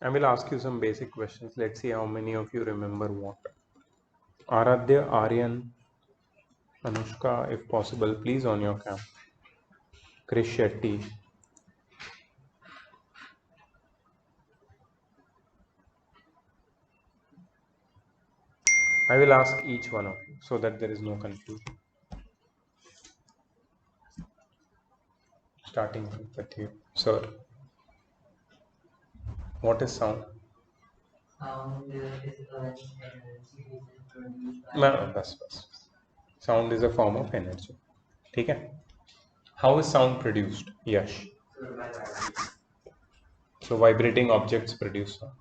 I will ask you some basic questions. Let's see how many of you remember what. Aradhya, Aryan, Anushka, if possible, please on your cam. Krish Shetty. I will ask each one of you so that there is no confusion. Starting with you, sir. What is sound? Sound is बस. Sound is a form of energy. ठीक है? How is sound produced? Yash. So vibrating objects produce sound.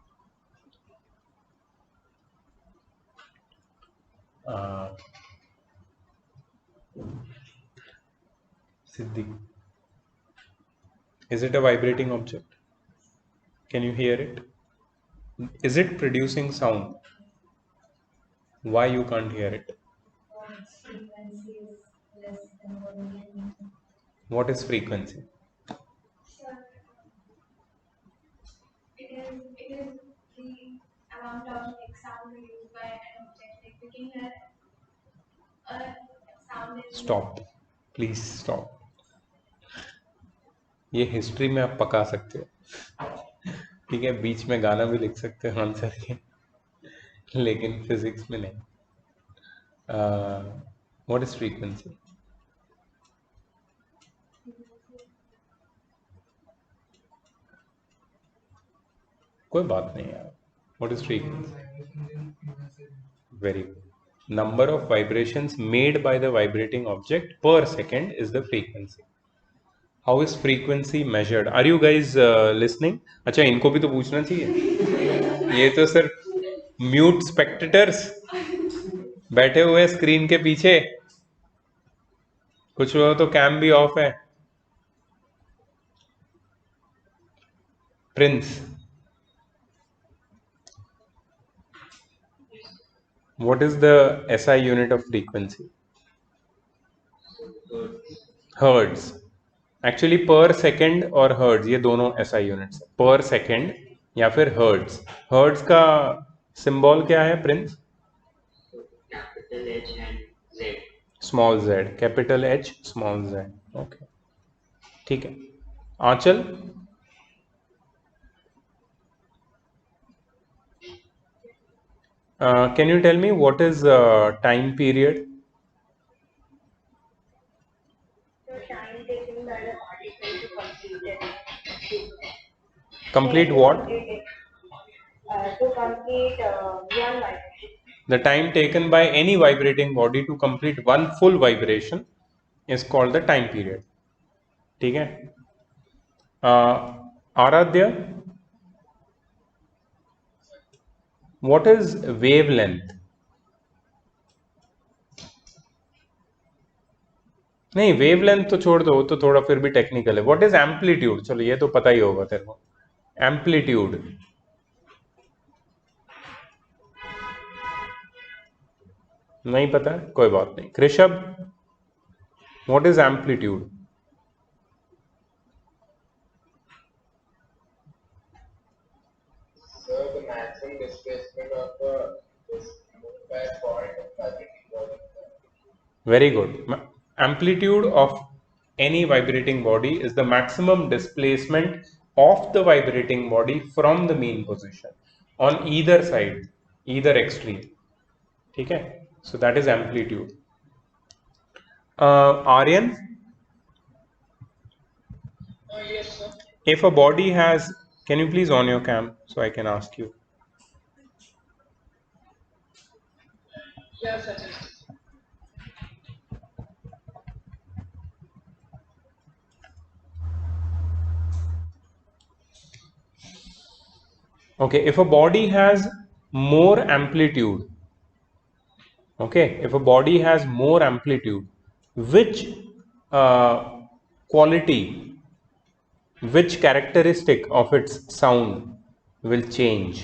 Siddhi. Is it a vibrating object? Can you hear it? Is it producing sound? Why you can't hear it? What is frequency? It is the amount of sound produced by an object. Like we can hear a sound. Stop. Please stop. ये history में आप पका सकते हो, ठीक है, बीच में गाना भी लिख सकते हो आंसर के, लेकिन फिजिक्स में नहीं. What is frequency? कोई बात नहीं यार. What is frequency? Very good. Number of vibrations made by the vibrating object per second is the frequency. How is frequency measured? Are you guys listening? अच्छा, इनको भी तो पूछना चाहिए. ये तो सिर्फ म्यूट स्पेक्टेटर्स बैठे हुए स्क्रीन के पीछे, कुछ हो तो कैम भी ऑफ है. Prince, what is the SI unit of frequency? Hertz. Actually पर सेकेंड और हर्ट्ज ये दोनों SI यूनिट्स. पर सेकेंड या फिर हर्ट्ज. हर्ट्ज का सिंबल क्या है Prince? Capital H and Z. Small z. Capital H small z. Okay, ठीक है. आंचल, can you tell me what is time period? Complete what? To complete one vibration. The time taken by any vibrating body to complete one full vibration is called the time period. ठीक है. Aradhya, what is wavelength? नहीं, wavelength तो छोड़ दो, तो थोड़ा फिर भी टेक्निकल है. What is amplitude? चलो ये तो पता ही होगा तेरे को. एम्पलीट्यूड नहीं पता है, कोई बात नहीं. Krishabh, what is amplitude? Sir, the maximum displacement of this moved point of vibrating body. Very good. Amplitude of any vibrating body is the maximum displacement of the vibrating body from the mean position on either side, either extreme. ठीक है? So that is amplitude. Aryan? Yes, sir. If a body has, can you please on your cam so I can ask you? Yes, sir. Okay, if a body has more amplitude, okay, if a body has more amplitude, which quality, which characteristic of its sound will change,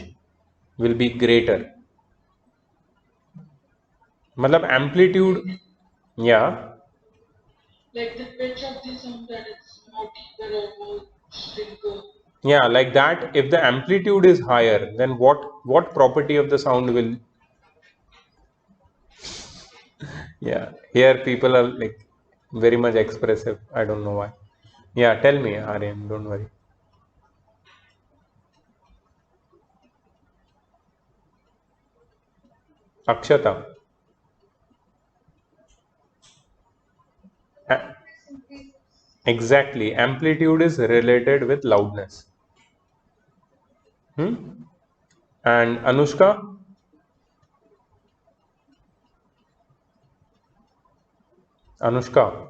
will be greater? मतलब amplitude, yeah, Like the pitch of the sound, that it's more deeper or more shrink. Yeah, like that. If the amplitude is higher, then what property of the sound will? Yeah, here people are like very much expressive. I don't know why. Yeah, tell me, Aryan. Don't worry. Akshata. A- exactly. Amplitude is related with loudness. Hmm? And Anushka, Anushka,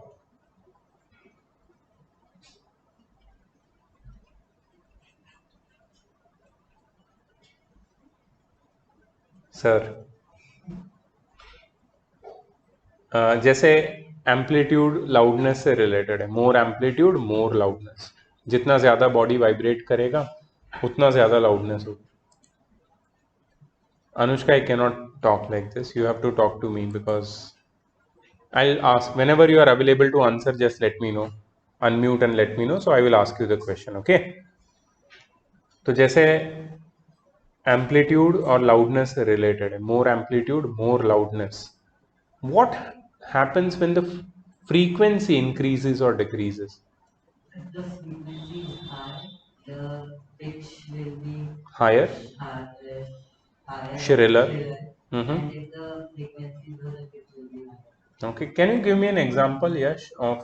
sir. जैसे amplitude loudness से related है, मोर amplitude मोर loudness, जितना ज़्यादा body vibrate करेगा उतना ज़्यादा loudness होगी. Anushka, I cannot talk like this. You have to talk to me because I'll ask whenever you are available to answer, just let me know. Unmute and let me know. So I will ask you the question, okay? तो जैसे amplitude और loudness से related है, more amplitude, more loudness. What happens when the frequency increases or decreases? If the frequency is high, the pitch will be Higher, higher, higher shriller. shriller. Mhm. And if the frequency is low, the pitch will be higher. Okay, can you give me an example, Yash, of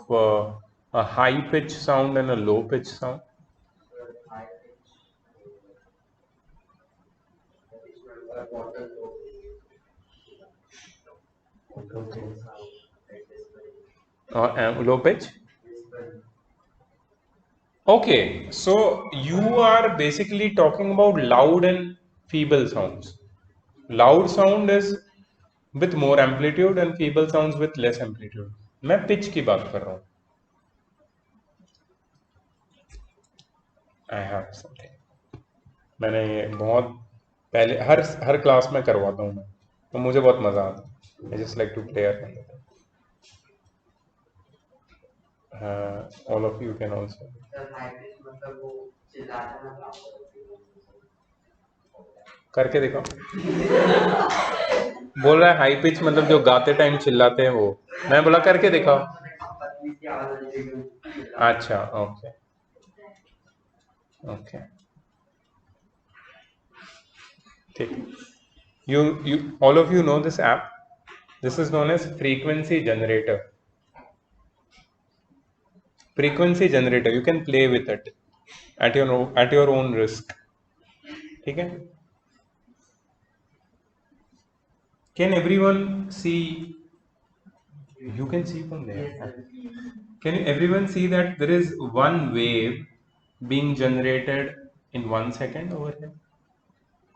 a high pitch sound and a low pitch sound? High pitch. Low pitch? Okay, so you are basically talking about loud and feeble sounds. Loud sound is with more amplitude and feeble sounds with less amplitude. मैं pitch की बात कर रहा हूँ. I have something. मैंने ये बहुत पहले हर क्लास में करवाता हूँ मैं, तो मुझे बहुत मजा आता है. I just like to play around with it. All of you can also. The high pitch मतलब वो चिल्लाता ना काम करते करके दिखाओ. बोल रहा है हाई पिच मतलब जो गाते टाइम चिल्लाते हैं वो. मैं बोला करके दिखाओ. पतली सी आवाज आती है. अच्छा, ओके ओके, ठीक. You all of you know this app. This is known as frequency generator. Frequency generator. You can play with it at your own risk. ठीक है? Can everyone see? You can see from there. Can everyone see that there is one wave being generated in 1 second over here?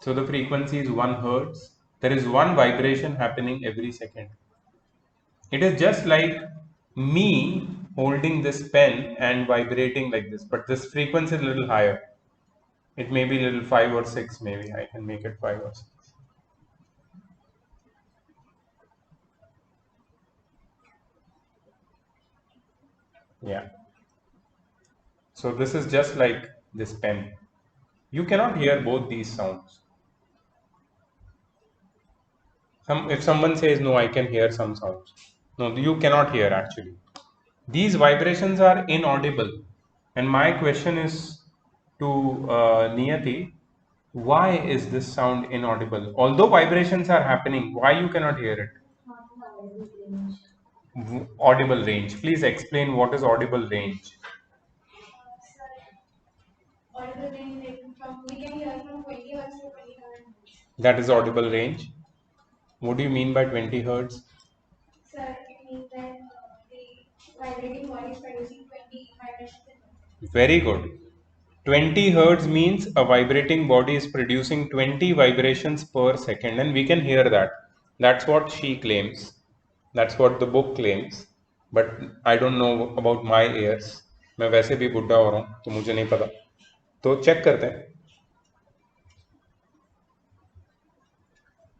So the frequency is 1 hertz. There is one vibration happening every second. It is just like me holding this pen and vibrating like this, but this frequency is a little higher. It may be a little 5 or 6, maybe. I can make it 5 or 6. Yeah. So this is just like this pen. You cannot hear both these sounds. If someone says, no, I can hear some sounds. No, you cannot hear actually. These vibrations are inaudible. And my question is to Niyati, why is this sound inaudible? Although vibrations are happening, why you cannot hear it? Audible range. Please explain what is audible range. Audible range like from we can hear from 20 hertz to 27 hertz. That is audible range. What do you mean by 20 hertz? Sir, it means that the vibrating body is producing 20 vibrations in 1 second. Very good. 20 hertz means a vibrating body is producing 20 vibrations per second, and we can hear that. That's what she claims. That's what the book claims. But I don't know about my ears. मैं वैसे भी बुढ़ा हो रहा हूँ तो मुझे नहीं पता. तो चेक करते हैं.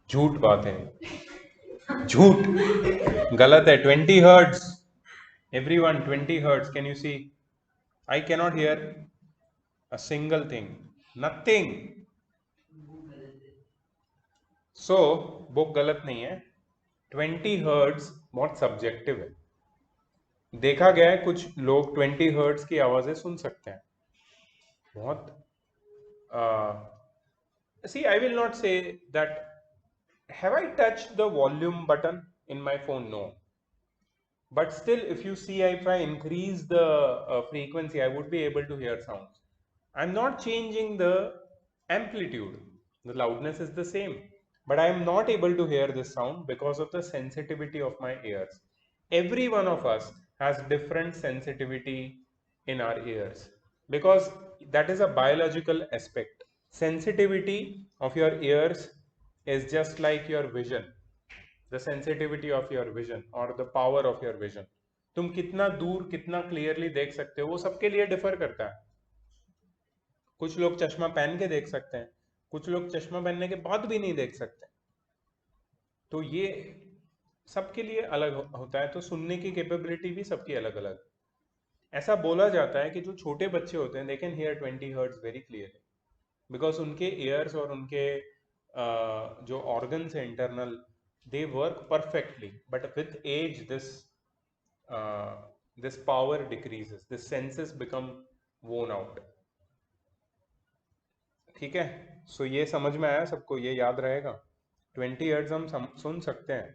झूठ बात है. झूठ. गलत है. 20 hertz. Everyone, 20 hertz. Can you see? I cannot hear. a single thing, nothing. वो गलत है। So बुक गलत नहीं है। 20 हर्ट्ज बहुत सब्जेक्टिव है। देखा गया है कुछ लोग 20 हर्ट्ज की आवाजें सुन सकते हैं बहुत। See, I will not say that. Have I touched the volume button in my phone? No. But still, if you see, if I increase the frequency, I would be able to hear sounds. I'm not changing the amplitude. The loudness is the same. But I am not able to hear this sound because of the sensitivity of my ears. Every one of us has different sensitivity in our ears because that is a biological aspect. Sensitivity of your ears is just like your vision, the sensitivity of your vision or the power of your vision. तुम कितना दूर कितना clearly देख सकते हो वो सबके लिए डिफर करता है। कुछ लोग चश्मा पहन के देख सकते हैं, कुछ लोग चश्मा पहनने के बाद भी नहीं देख सकते। तो ये सबके लिए अलग होता है। तो सुनने की कैपेबिलिटी भी सबकी अलग अलग। ऐसा बोला जाता है कि जो छोटे बच्चे होते हैं they can hear 20 hertz very clearly because उनके ईयर्स और उनके जो ऑर्गन्स है internal they work perfectly, but with age this power decreases, the senses become worn out. ठीक है, सो ये समझ में आया सबको, ये याद रहेगा। 20 हर्ट्ज हम सुन सकते हैं,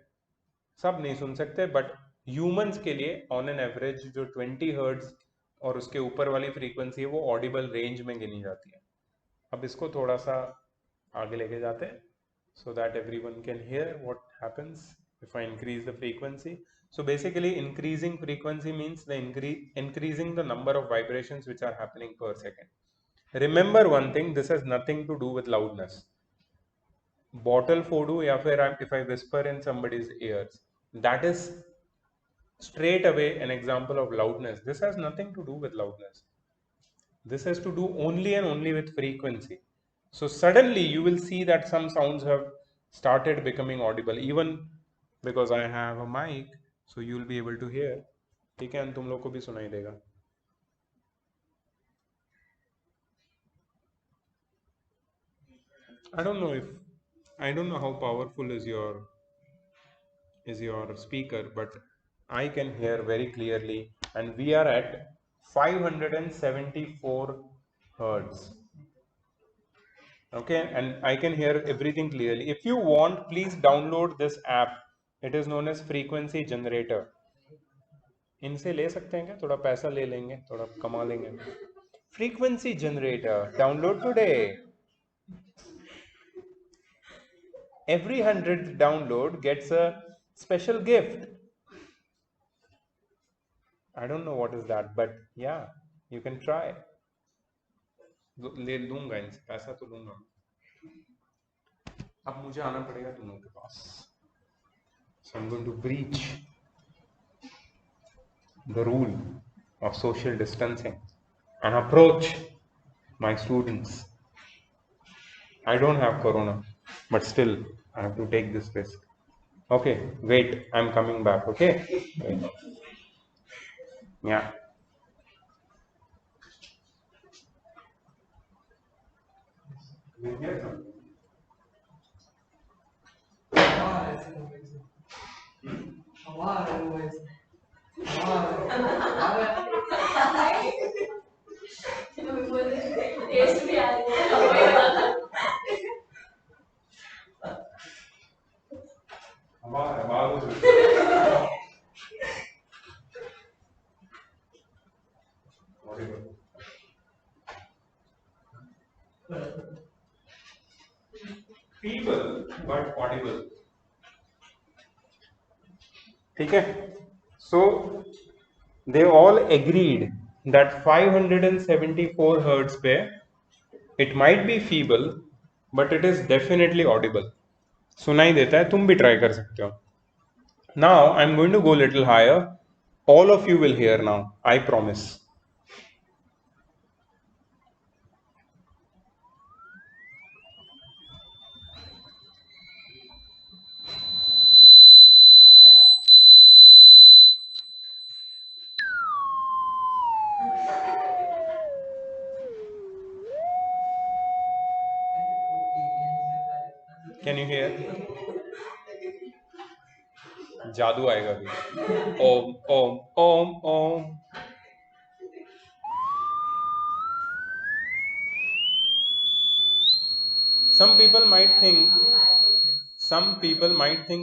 सब नहीं सुन सकते, बट ह्यूमंस के लिए ऑन एन एवरेज जो 20 हर्ट्ज और उसके ऊपर वाली फ्रीक्वेंसी है वो ऑडिबल रेंज में गिनी जाती है। अब इसको थोड़ा सा आगे लेके जाते हैं so that everyone can hear what happens if I increase the frequency. So basically increasing frequency means the increasing the number of vibrations which are happening per second. Remember one thing, this has nothing to do with loudness. Bottle fodu या फिर if I whisper in somebody's ears, that is straight away an example of loudness. This has nothing to do with loudness. This has to do only and only with frequency. So suddenly you will see that some sounds have started becoming audible, even because I have a mic, so you will be able to hear. ठीक है, तुम लोग को भी सुनाई देगा। I don't know how powerful is your speaker, but I can hear very clearly, and we are at 574 hertz. Okay, and I can hear everything clearly. If you want, please download this app. It is known as Frequency Generator. इनसे ले सकते हैं क्या? थोड़ा पैसा ले लेंगे, थोड़ा कमा लेंगे। Frequency Generator, download today. Every 100th download gets a special gift. I don't know what is that, but yeah, you can try. ले लूंगा इनसे, पैसा तो लूंगा। अब मुझे आना पड़ेगा तुम लोगों के पास। So I'm going to breach the rule of social distancing and approach my students. I don't have corona, but still I have to take this risk. Okay, wait, I'm coming back. Okay, wait. Yeah. Test भी आ रही है। Feeble but audible. ठीक है, so they all agreed that 574 hertz पे it might be feeble but it is definitely audible. सुनाई देता है, तुम भी ट्राई कर सकते हो। Now I'm going to go little higher. All of you will hear now, I promise. Can you hear? जादू आएगा भी. Om Om Om Om. Some people might think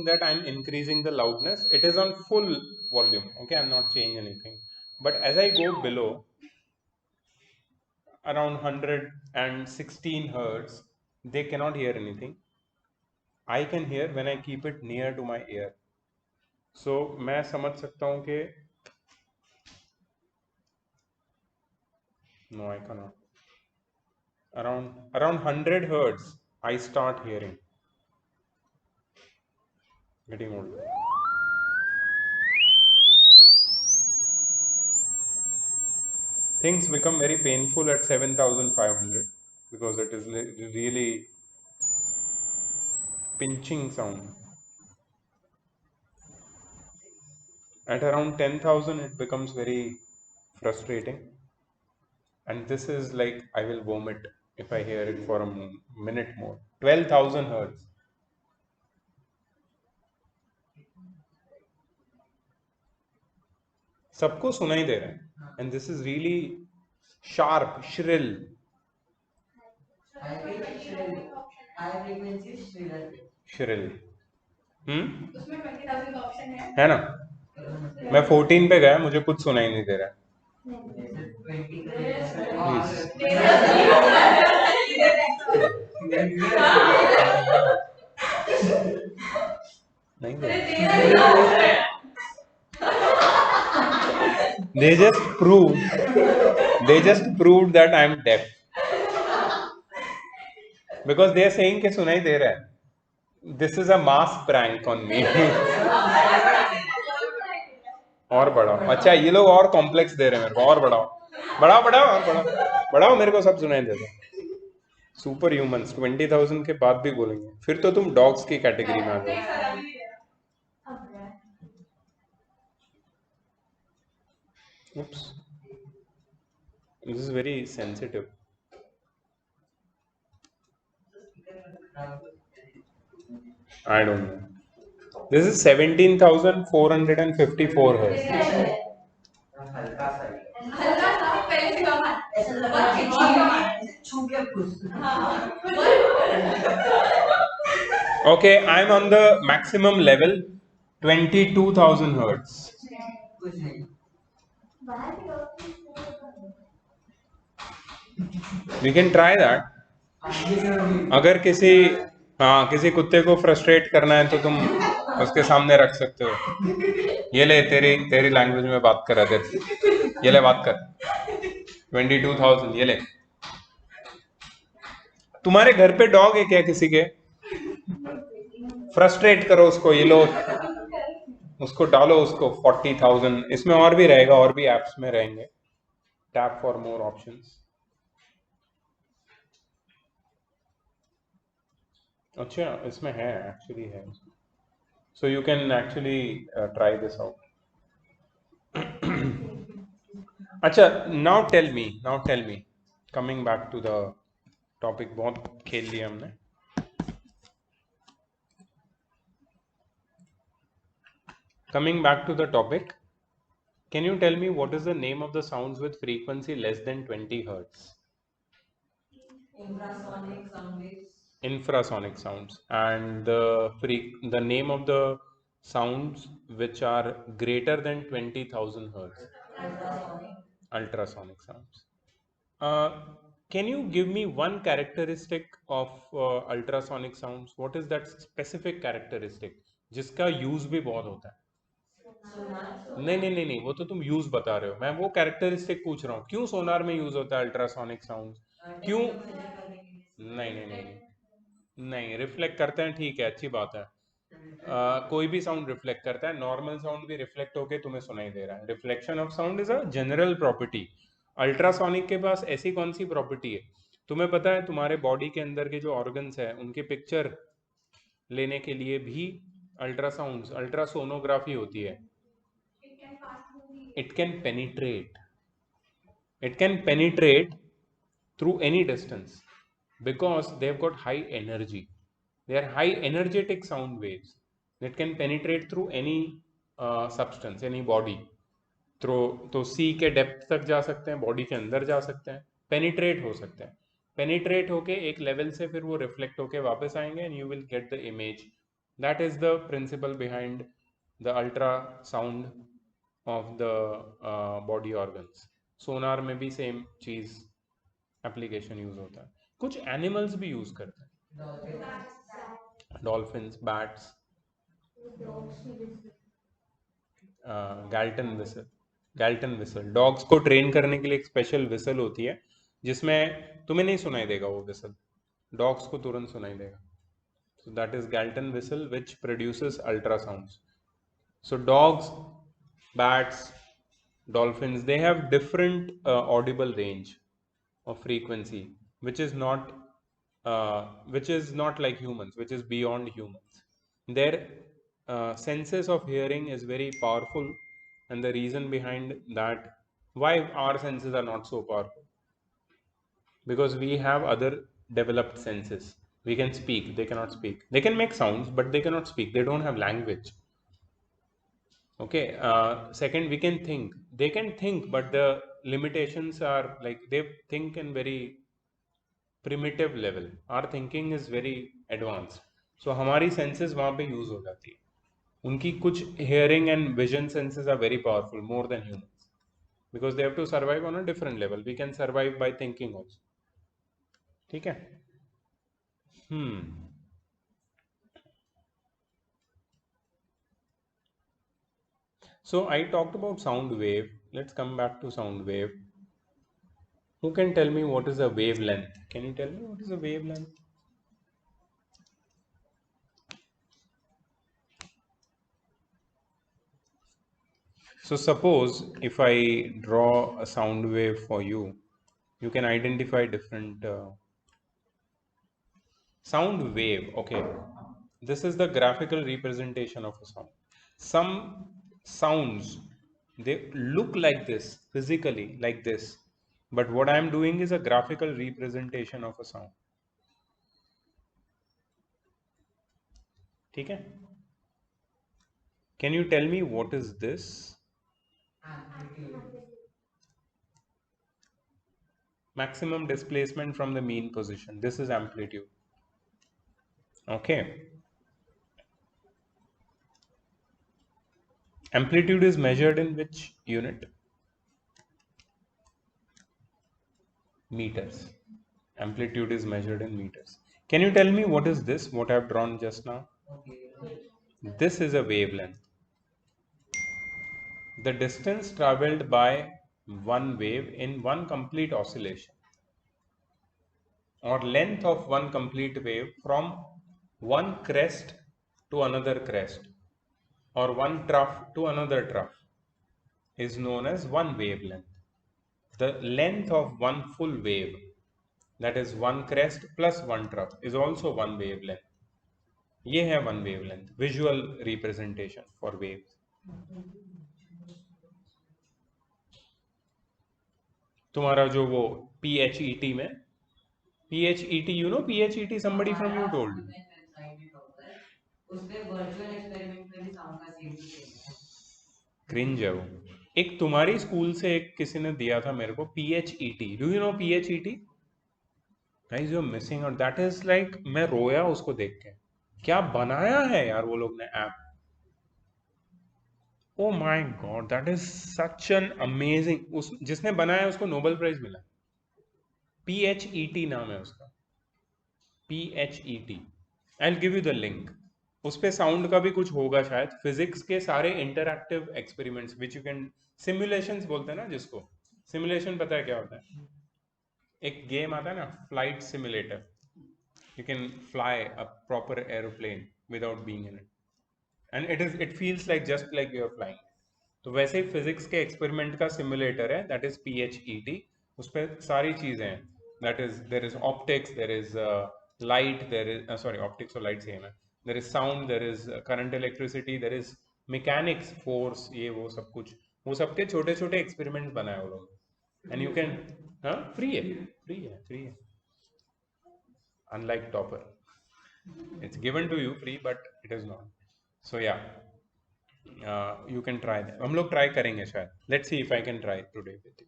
that I'm increasing the loudness. It is on full volume. Okay, I'm not changing anything. But as I go below around 116 hertz, they cannot hear anything. I can hear when I keep it near to my ear. So मैं समझ सकता हूँ कि no, I cannot. Around 100 hertz, I start hearing. Getting old. Things become very painful at 7,500 because it is really pinching sound. At around 10,000, it becomes very frustrating. And this is like I will vomit if I hear it for a minute more. 12,000 hertz. सबको सुनाई दे रहा है. And this is really sharp, shrill. High frequency Shrill. उसमें 20,000 का option है ना? मैं 14 पे गया, मुझे कुछ सुनाई नहीं दे रहा. Please. नहीं दे रहा. They just proved that I am deaf. Because they are saying कि सुनाई दे रहा है. This is a mass prank on me. और बढ़ाओ. अच्छा, ये लोग और कॉम्प्लेक्स दे रहे हैं मेरे को. और बढ़ाओ मेरे को सब सुनाई देता. सुपर ह्यूमंस 20,000 के बाद भी बोलेंगे. फिर तो तुम डॉग्स की कैटेगरी में आ जाओ. Oops. This is very sensitive. I don't know. This is 17,454 hertz. Okay, I'm on the maximum level, 22,000 hertz. We can try that. अगर किसी कुत्ते को फ्रस्ट्रेट करना है तो तुम उसके सामने रख सकते हो. ये ले, तेरी लैंग्वेज में बात कर रहा है. ये ले, बात कर. 22,000. ये ले. तुम्हारे घर पे डॉग है क्या किसी के? फ्रस्ट्रेट करो उसको. ये लो, उसको डालो उसको. 40,000. इसमें और भी रहेगा, और भी एप्स में रहेंगे. Tap for more options. अच्छा, इसमें है, एक्चुअली है. So you can actually try this out. अच्छा, now tell me coming back to the topic. बहुत खेल लिया हमने. Coming back to the topic, can you tell me what is the name of the sounds with frequency less than 20 hertz? infrasonic sound waves. Infrasonic sounds. And the name of the sounds which are greater than 20,000 hertz? Ultrasonic sounds. Can you give me one characteristic of ultrasonic sounds? What is that specific characteristic जिसका use भी बहुत होता है? नहीं, वो तो तुम use बता रहे हो. मैं वो कैरेक्टरिस्टिक पूछ रहा हूँ. क्यों सोनार में यूज होता है अल्ट्रासोनिक साउंड? क्यों? नहीं, रिफ्लेक्ट करते हैं, ठीक है, अच्छी बात है. कोई भी साउंड रिफ्लेक्ट करता है. नॉर्मल साउंड भी रिफ्लेक्ट होके तुम्हें सुनाई दे रहा है. Reflection of sound is a general property. Ultrasonic के पास ऐसी कौन सी प्रॉपर्टी है? तुम्हें पता है तुम्हारे बॉडी के अंदर के जो ऑर्गन्स है उनके पिक्चर लेने के लिए भी अल्ट्रासोनोग्राफी होती है. It can penetrate through any distance because they've got high energy. They are high energetic sound waves that can penetrate through any substance, any body. तो सी के डेप्थ तक जा सकते हैं, बॉडी के अंदर जा सकते हैं, पेनिट्रेट हो सकते हैं, पेनिट्रेट होके एक लेवल से फिर वो रिफ्लेक्ट होके वापस आएंगे and you will get the image. That is the principle behind the ultrasound of the body organs. Sonar में भी सेम चीज एप्लीकेशन यूज होता है. कुछ एनिमल्स भी यूज करते हैं, dolphins, bats, Galton whistle. Galton whistle dogs को ट्रेन करने के लिए एक स्पेशल विसल होती है जिसमें तुम्हें नहीं सुनाई देगा वो विसल, डॉग्स को तुरंत सुनाई देगा. So that is Galton whistle which produces ultrasounds. So dogs, bats, dolphins, they have different audible range of frequency which is not like humans, which is beyond humans. Their senses of hearing is very powerful, and the reason behind that, why our senses are not so powerful, because we have other developed senses. We can speak, they cannot speak. They can make sounds but they cannot speak, they don't have language. Okay. Second, we can think, they can think, but the limitations are like they think in very primitive level. Our thinking is very advanced. So हमारी senses वहाँ पे use हो जाती है. उनकी कुछ hearing and vision senses are very powerful, more than humans, because they have to survive on a different level. We can survive by thinking also. ठीक है. So I talked about sound wave. Let's come back to sound wave. Who can tell me what is a wavelength? Can you tell me what is a wavelength? So suppose if I draw a sound wave for you, you can identify different sound wave. Okay, this is the graphical representation of a sound. Some sounds, they look like this, physically like this, but what I am doing is a graphical representation of a sound. ठीक है. Can you tell me what is this? Amplitude. Maximum displacement from the mean position. This is amplitude. Okay. Amplitude is measured in which unit? Meters. Amplitude is measured in meters. Can you tell me what is this, what I have drawn just now? Okay. This is a wavelength. The distance traveled by one wave in one complete oscillation, or length of one complete wave from one crest to another crest, or one trough to another trough, is known as one wavelength. The length of one full wave, that is one crest plus one trough, is also one wavelength. ये है one wavelength, visual representation for waves. तुम्हारा जो वो PHET में, PHET, you know PHET, somebody from you told you. उसपे virtual experiment में भी sound का सेम टू सेम है. क्रिंज है वो. एक तुम्हारी स्कूल से एक किसी ने दिया था मेरे को PHET. Do you know PHET? Guys you are missing out. That is like, मैं रोया उसको देख के. क्या बनाया है यार वो लोग ने app. Oh my God, that is such an amazing. उस जिसने बनाया उसको नोबेल प्राइज मिला. PHET नाम है उसका. PHET. I will give you the link. उस पे साउंड का भी कुछ होगा शायद. फिजिक्स के सारे interactive experiments which you can, simulations बोलते हैं ना जिसको. सिमुलेशन पता है क्या होता है? एक गेम आता है ना, flight simulator. You can fly a proper aeroplane without being in it, and it feels like just like you are flying. तो वैसे ही फिजिक्स के एक्सपेरिमेंट का सिमुलेटर है, दैट इज PHET. उस पर सारी चीजें हैं. That is, there is optics, there is light, there is sorry optics और लाइट सेम है. There is sound, there is current, electricity, there is mechanics, force, ये वो सब कुछ. वो सबके छोटे छोटे एक्सपेरिमेंट्स बनाए वो लोग. एंड यू कैन, हाँ फ्री है, फ्री है, फ्री है. Unlike topper. It's given to you free, but it is not. So yeah, you can try that. हम लोग try करेंगे शायद. Let's see if I can try today with you.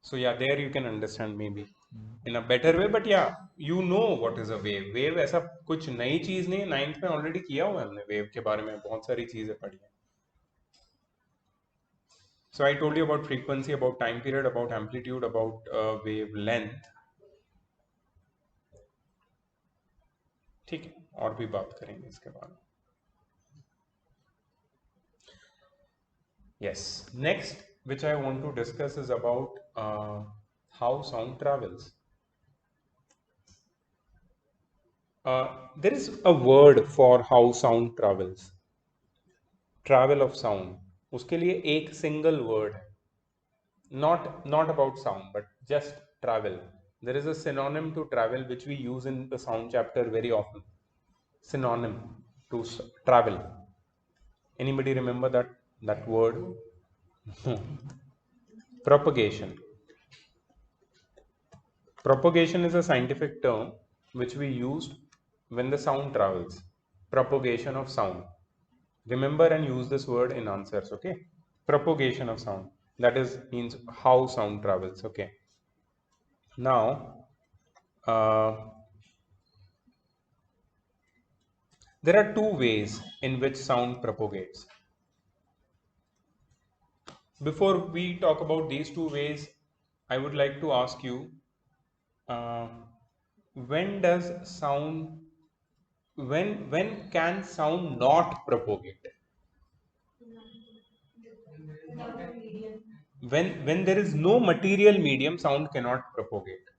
So yeah, there you can understand maybe in a better way. But yeah, you know what is a wave. Wave ऐसा कुछ नई चीज नहीं है. 9th में already किया हुआ है हमने wave के बारे में बहुत सारी चीजें पढ़ी हैं. So I told you about frequency, about time period, about amplitude, about wavelength. ठीक है, और भी बात करेंगे इसके बारे में. Yes. Next, which I want to discuss is about how sound travels. There is a word for how sound travels. Travel of sound. उसके लिए एक single word है. Not about sound, but just travel. There is a synonym to travel which we use in the sound chapter very often. Synonym to travel. Anybody remember that word? Propagation. Propagation is a scientific term which we use when the sound travels. Propagation of sound. Remember and use this word in answers, okay? Propagation of sound. That is means how sound travels, okay? Now, there are two ways in which sound propagates. Before we talk about these two ways, I would like to ask you, when can sound not propagate? When there is no material medium, sound cannot propagate.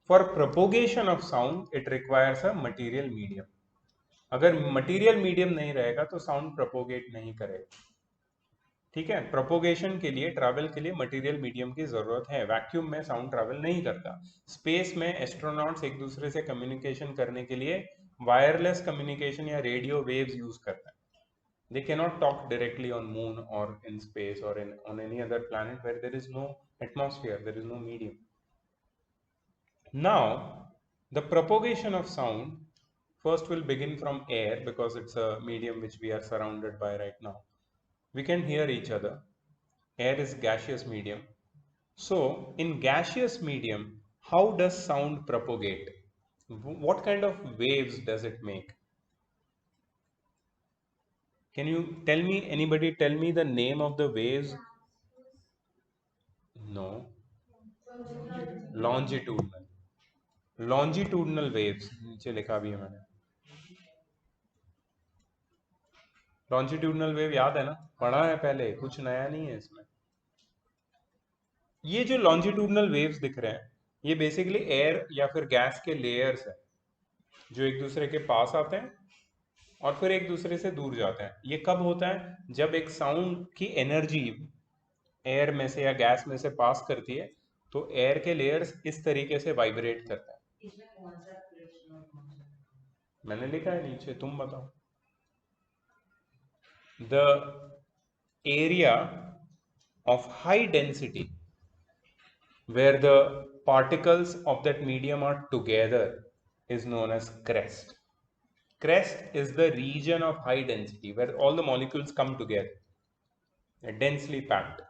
For propagation of sound, it requires a material medium. अगर material medium नहीं रहेगा तो sound propagate नहीं करेगा. ठीक है, propagation के लिए, ट्रैवल के लिए मटेरियल मीडियम की जरूरत है. वैक्यूम में साउंड ट्रैवल नहीं करता. स्पेस में एस्ट्रोनॉट्स एक दूसरे से कम्युनिकेशन करने के लिए वायरलेस कम्युनिकेशन या रेडियो वेव्स यूज करते हैं. They cannot talk directly on moon or in space or on any other planet where there is no atmosphere, there is no medium. Now, the propagation of sound first will begin from air because it's a medium which we are surrounded by right now. We can hear each other. Air is gaseous medium. So, in gaseous medium, how does sound propagate? What kind of waves does it make? Can you tell me, anybody tell me the name of the waves? No. Longitudinal. Longitudinal waves. नीचे लिखा भी है मैंने. Longitudinal wave याद है ना? पढ़ा है पहले, कुछ नया नहीं है इसमें. ये जो longitudinal waves दिख रहे हैं, ये बेसिकली एयर या फिर गैस के लेयर्स है जो एक दूसरे के पास आते हैं और फिर एक दूसरे से दूर जाते हैं. ये कब होता है? जब एक साउंड की एनर्जी एयर में से या गैस में से पास करती है तो एयर के लेयर्स इस तरीके से वाइब्रेट करते हैं. इसमें कौन सा फ्रिक्शन और कौन सा? मैंने लिखा है नीचे, तुम बताओ. The area of high density where the particles of that medium are together is known as crest. Crest is the region of high density where all the molecules come together, densely packed.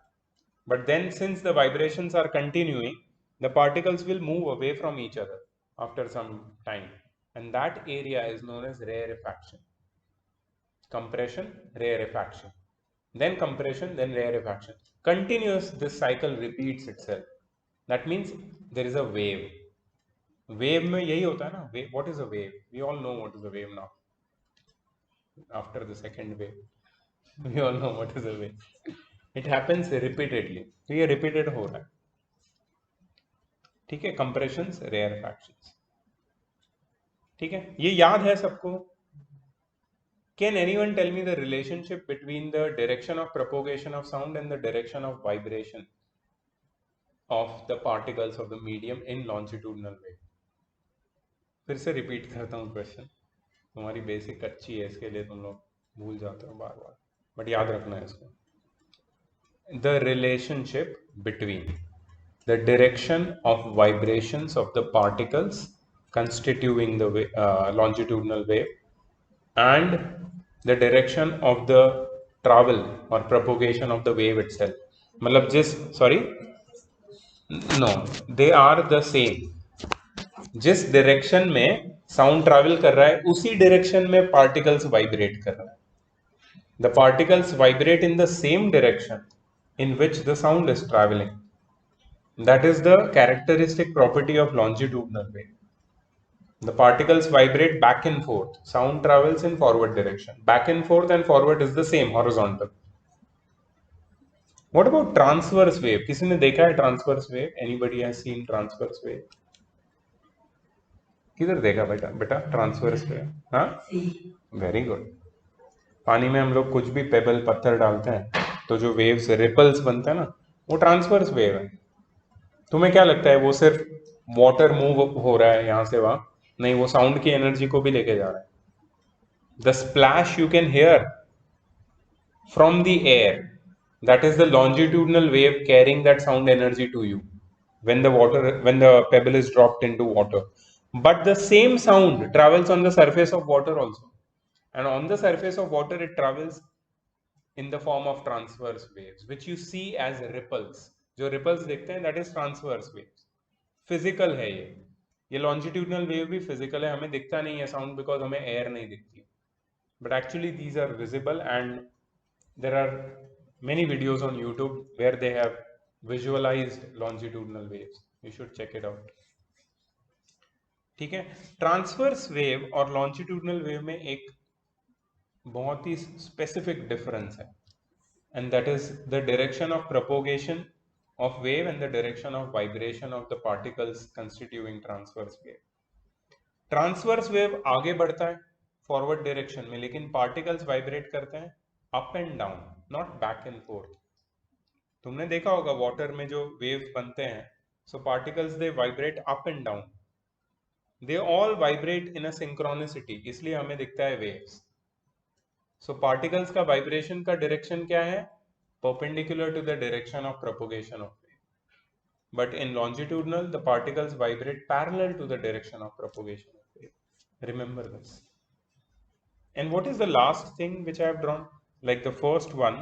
But then since the vibrations are continuing, the particles will move away from each other after some time, and that area is known as rarefaction. Compression, rarefaction, then compression, then rarefaction. Continuous, this cycle repeats itself. That means there is a wave. Wave में यही होता है ना. Wave, what is a wave? We all know what is a wave now. After the second wave, we all know what is a wave. It happens repeatedly. तो ये repeated हो रहा है. ठीक है, compressions, rarefactions. ठीक है, ये याद है सबको? Can anyone tell me the relationship between the direction of propagation of sound and the direction of vibration of the particles of the medium in longitudinal wave? फिर से रिपीट करता हूँ क्वेश्चन. तुम्हारी बेसिक अच्छी है, इसके लिए तुम लोग भूल जाते हो बार बार, बट याद रखना है इसको. The relationship between the direction of vibrations of the particles constituting the longitudinal wave and the direction of the travel or propagation of the wave itself. मतलब sorry, no, they are the same. जिस direction में sound travel कर रहा है उसी direction में particles vibrate कर रहा है. The particles vibrate in the same direction in which the sound is traveling. That is the characteristic property of longitudinal wave. The particles vibrate back and forth. Sound travels in forward direction. Back and forth is the same, horizontal. What about transverse wave? किसी ने देखा है transverse wave? Anybody has seen transverse wave? किधर देखा बेटा transverse wave? हाँ? Very good. पानी में हम लोग कुछ भी पेबल पत्थर डालते हैं तो जो वेव्स रिपल्स बनते हैं ना, वो ट्रांसवर्स वेव है. तुम्हें क्या लगता है वो सिर्फ वाटर मूव हो रहा है यहाँ से वहां? नहीं, वो साउंड की एनर्जी को भी लेके जा रहा है. The splash you can hear from the air, that is the longitudinal wave carrying that sound energy to you when the pebble is dropped into water. But the same sound travels on the surface of water also, and on the surface of water it travels in the form of transverse waves which you see as ripples. जो ripples देखते हैं that is transverse waves. Physical है ये longitudinal wave भी physical है. हमें दिखता नहीं है sound because हमें air नहीं दिखती, but actually these are visible, and there are many videos on YouTube where they have visualized longitudinal waves. You should check it out. ठीक है. ट्रांसवर्स वेव और लॉन्जिट्यूडनल वेव में एक बहुत ही स्पेसिफिक डिफरेंस है, and that is the direction of propagation of wave and the direction of vibration of the particles constituting transverse wave. Transverse wave आगे बढ़ता है फॉरवर्ड डायरेक्शन में, लेकिन पार्टिकल्स वाइब्रेट करते हैं up and down, not back and forth. तुमने देखा होगा वाटर में जो वेव्स बनते हैं, so particles they vibrate up and down, they all vibrate in a synchronicity, इसलिए हमें दिखता है वेव्स. सो पार्टिकल्स का वाइब्रेशन का डायरेक्शन क्या है? Perpendicular to the direction of propagation of wave. But in longitudinal the particles vibrate parallel to the direction of propagation of wave. Remember this. And what is the last thing which I have drawn? Like the first one,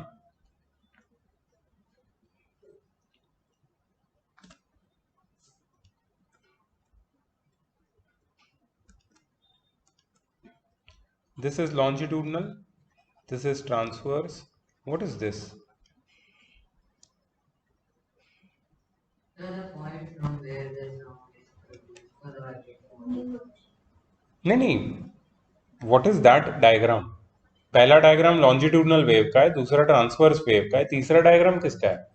this is longitudinal, this is transverse. What is this? The point from where the sound is produced for the vibrating. नहीं, what is that diagram? पहला diagram longitudinal wave का है, दूसरा transverse wave का है, तीसरा diagram किसका है?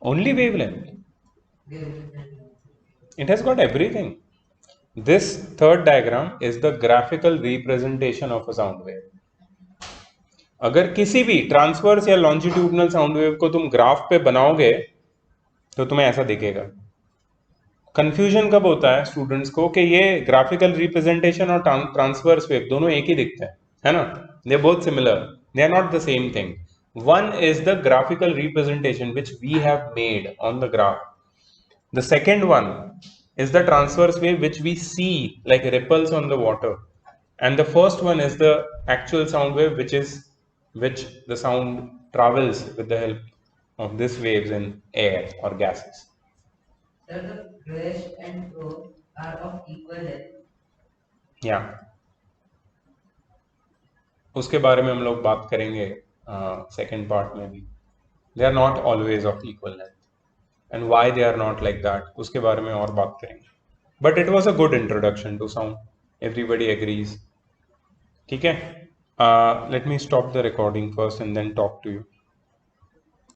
Only wavelength. It has got everything. This third diagram is the graphical representation of a sound wave. अगर किसी भी ट्रांसवर्स या लॉन्जिट्यूडनल साउंड वेव को तुम ग्राफ पे बनाओगे तो तुम्हें ऐसा दिखेगा. कंफ्यूजन कब होता है स्टूडेंट्स को कि ये ग्राफिकल रिप्रेजेंटेशन और ट्रांसवर्स वेव दोनों एक ही दिखते हैं, है ना? They are both similar, they are not the same thing. One is the graphical representation which we have made on the graph. The second one is the transverse wave which we see like ripples on the water, and the first one is the actual sound wave which the sound travels with the help of these waves in air or gases. Sir, the crest and probe are of equal length. Yeah. उसके बारे में हम लोग बात करेंगे second part में भी. They are not always of equal length and why they are not like that, उसके बारे में और बात करेंगे. But it was a good introduction to sound, everybody agrees. ठीक है, let me stop the recording first and then talk to you.